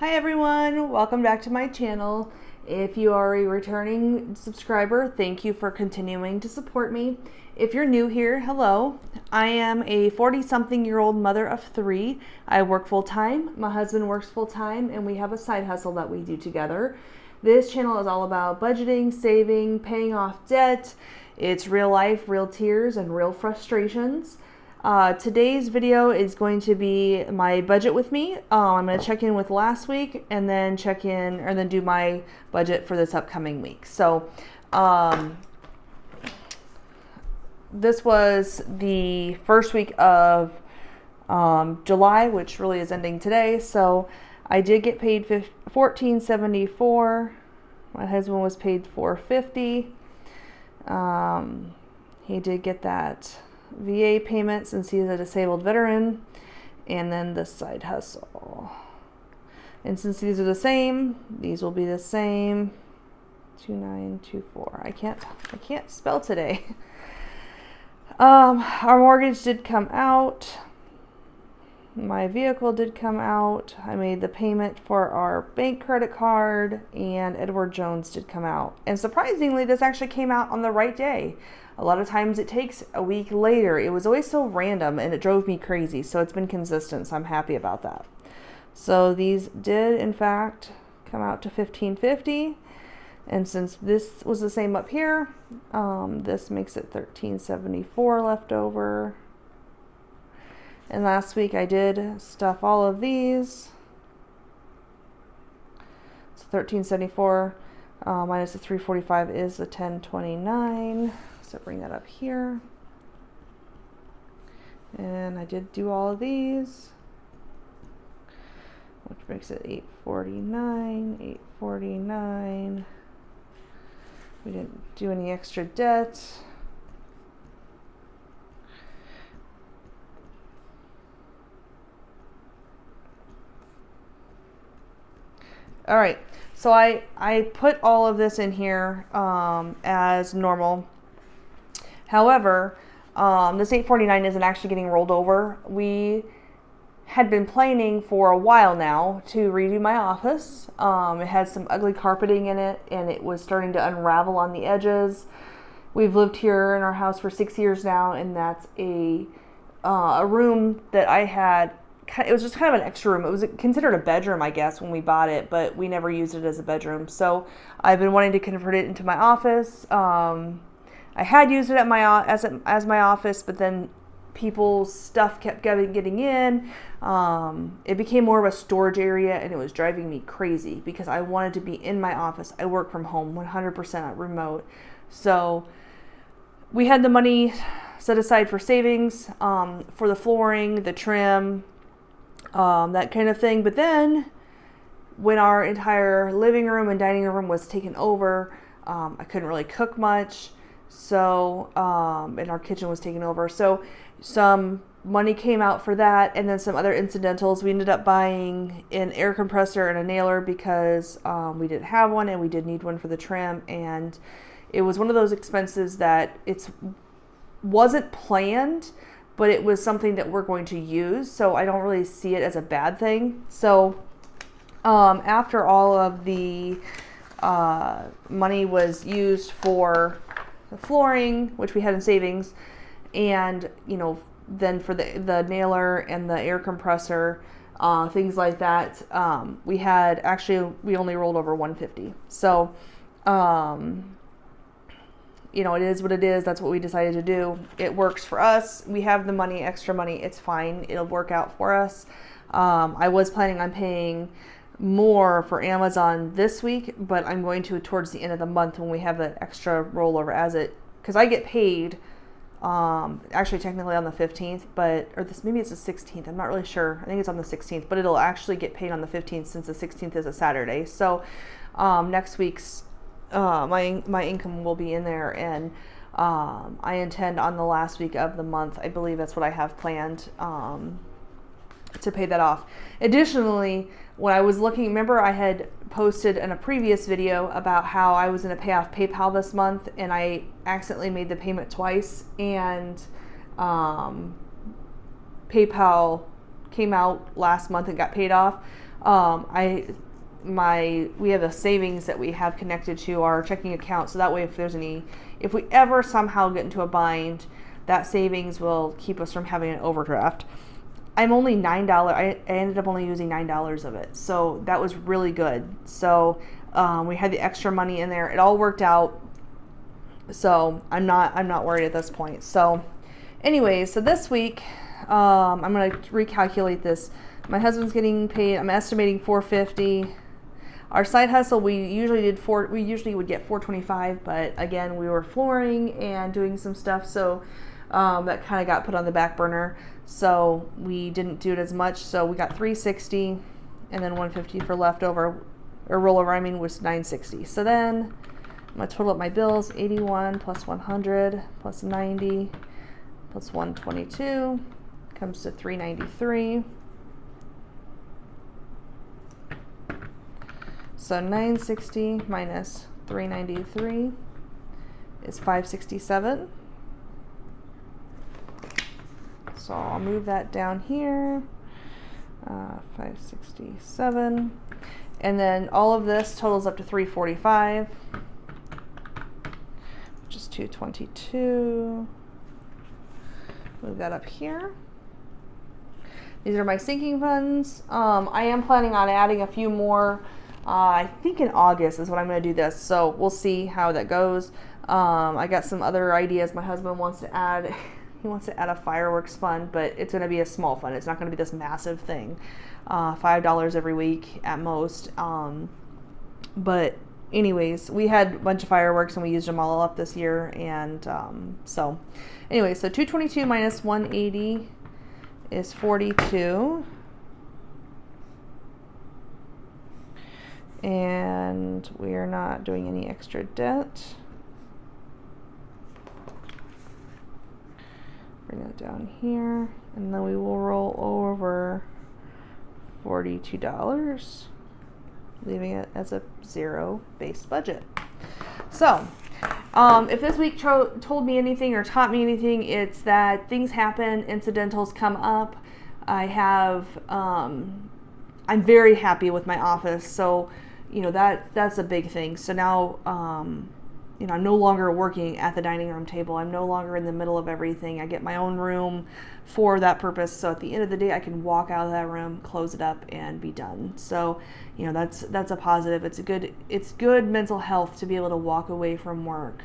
Hi everyone, welcome back to my channel. If you are a returning subscriber, thank you for continuing to support me. If you're new here, hello. I am a 40-something-year-old mother of 3. I work full-time, my husband works full-time, and we have a side hustle that we do together. This channel is all about budgeting, saving, paying off debt. It's real life, real tears, and real frustrations. Today's video is going to be my budget with me. I'm going to check in with last week and then do my budget for this upcoming week. So, this was the first week of July, which really is ending today. So I did get paid $14.74. My husband was paid $4.50. He did get that VA payment since he's a disabled veteran, and then the side hustle. And since these are the same, these will be the same. 2924. I can't spell today. Our mortgage did come out. My vehicle did come out. I made the payment for our bank credit card, and Edward Jones did come out. And surprisingly, this actually came out on the right day. A lot of times it takes a week later. It was always so random and it drove me crazy. So it's been consistent. So I'm happy about that. So these did in fact come out to $15.50. And since this was the same up here, this makes it $13.74 left over. And last week I did stuff all of these. So $13.74 minus the $3.45 is the $10.29. So bring that up here. And I did do all of these, which makes it $8.49, $8.49. We didn't do any extra debt. All right, so I put all of this in here as normal. However, this $8.49 isn't actually getting rolled over. We had been planning for a while now to redo my office. It had some ugly carpeting in it, and it was starting to unravel on the edges. We've lived here in our house for 6 years now, and that's a room that I had. It was just kind of an extra room. It was considered a bedroom, I guess, when we bought it, but we never used it as a bedroom. So I've been wanting to convert it into my office. I had used it at as my office, but then people's stuff kept getting in. It became more of a storage area, and it was driving me crazy because I wanted to be in my office. I work from home 100% remote. So we had the money set aside for savings, for the flooring, the trim, that kind of thing. But then when our entire living room and dining room was taken over, I couldn't really cook much. So, and our kitchen was taken over. So some money came out for that, and then some other incidentals. We ended up buying an air compressor and a nailer because we didn't have one, and we did need one for the trim. And it was one of those expenses that wasn't planned, but it was something that we're going to use. So I don't really see it as a bad thing. So after all of the money was used for the flooring, which we had in savings, and then for the nailer and the air compressor, things like that, we only rolled over $150. So it is what it is. That's what we decided to do. It works for us. We have the money, extra money. It's fine. It'll work out for us. I was planning on paying more for Amazon this week, but I'm going to towards the end of the month when we have the extra rollover because I get paid actually technically on the 15th, maybe it's the 16th. I'm not really sure. I think it's on the 16th, but it'll actually get paid on the 15th since the 16th is a Saturday. So next week's my income will be in there, and I intend on the last week of the month, I believe that's what I have planned, to pay that off. Additionally, when I was looking, remember I had posted in a previous video about how I was going to pay off PayPal this month, and I accidentally made the payment twice, and PayPal came out last month and got paid off. We have the savings that we have connected to our checking account, so that way if we ever somehow get into a bind, that savings will keep us from having an overdraft. I'm only $9. I ended up only using $9 of it, so that was really good. So we had the extra money in there. It all worked out. So I'm not worried at this point. So anyways, so this week I'm going to recalculate this. My husband's getting paid, I'm estimating $450. Our side hustle, we usually would get $425, but again, we were flooring and doing some stuff, so that kind of got put on the back burner. So we didn't do it as much. So we got $360, and then $150 for leftover or rollover. Was $960. So then I'm gonna total up my bills: $81 plus $100 plus $90 plus $122 comes to $393. So $960 minus $393 is $567. So I'll move that down here, 567. And then all of this totals up to $345, which is $222. Move that up here. These are my sinking funds. I am planning on adding a few more. I think in August is when I'm going to do this. So we'll see how that goes. I got some other ideas. My husband wants to add... He wants to add a fireworks fund, but it's going to be a small fund. It's not going to be this massive thing. $5 every week at most. But anyways, we had a bunch of fireworks and we used them all up this year. And so anyways, so 222 minus 180 is 42. And we are not doing any extra debt. Bring that down here, and then we will roll over $42, leaving it as a zero base budget. So if this week told me anything or taught me anything, it's that things happen, incidentals come up. I'm very happy with my office, so that's a big thing. So now I'm no longer working at the dining room table. I'm no longer in the middle of everything. I get my own room for that purpose. So at the end of the day, I can walk out of that room, close it up, and be done. So, that's a positive. It's good mental health to be able to walk away from work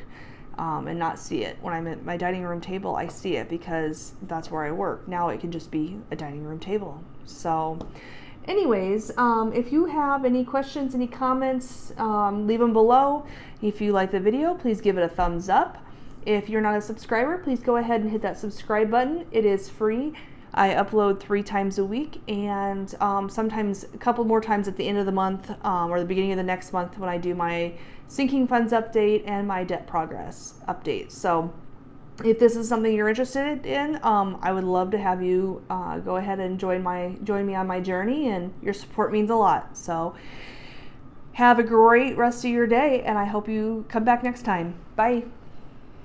and not see it. When I'm at my dining room table, I see it because that's where I work. Now it can just be a dining room table. So anyways, if you have any questions, any comments, leave them below. If you like the video, please give it a thumbs up. If you're not a subscriber, please go ahead and hit that subscribe button. It is free. I upload 3 times a week, and sometimes a couple more times at the end of the month or the beginning of the next month when I do my sinking funds update and my debt progress update. So if this is something you're interested in, I would love to have you go ahead and join me on my journey, and your support means a lot. So have a great rest of your day, and I hope you come back next time. Bye.